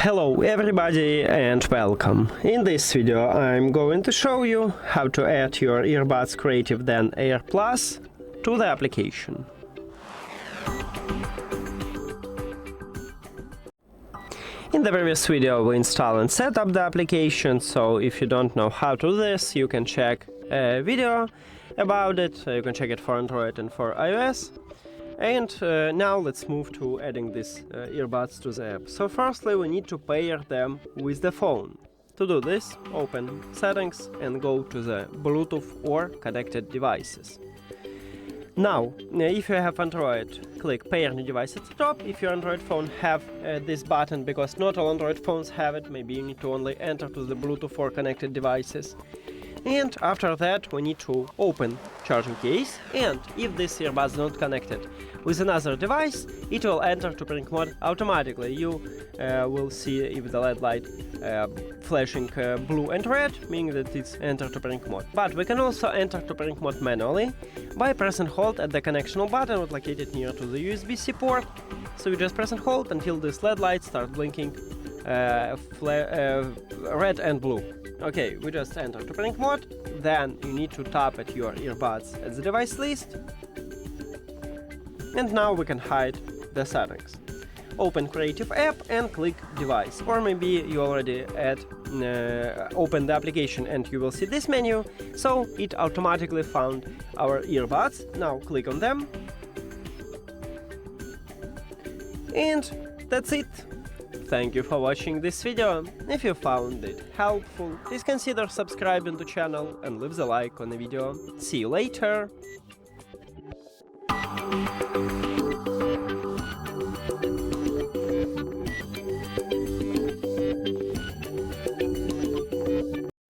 Hello everybody and welcome. In this video I'm going to show you how to add your Earbuds CREATIVE Zen Air Plus to the application. In the previous video we installed and set up the application, so if you don't know how to do this, you can check a video about it. You can check it for Android and for iOS. And now let's move to adding these earbuds to the app. So firstly we need to pair them with the phone. To do this, open Settings and go to the Bluetooth or connected devices. Now, if you have Android, click Pair New Device at the top. If your Android phone have this button, because not all Android phones have it, maybe you need to only enter to the Bluetooth or connected devices. And after that we need to open charging case, and if this earbud is not connected with another device, it will enter to pairing mode automatically. You will see if the LED light flashing blue and red, meaning that it's entered to pairing mode. But we can also enter to pairing mode manually by press and hold at the connection button located near to the USB-C port. So you just press and hold until this LED light starts blinking red and blue. Okay, we just enter to pairing mode, then you need to tap at your earbuds at the device list, and now we can hide the settings. Open Creative app and click device, or maybe you already open the application and you will see this menu, so it automatically found our earbuds. Now click on them, and that's it. Thank you for watching this video. If you found it helpful, please consider subscribing to the channel and leave the like on the video. See you later!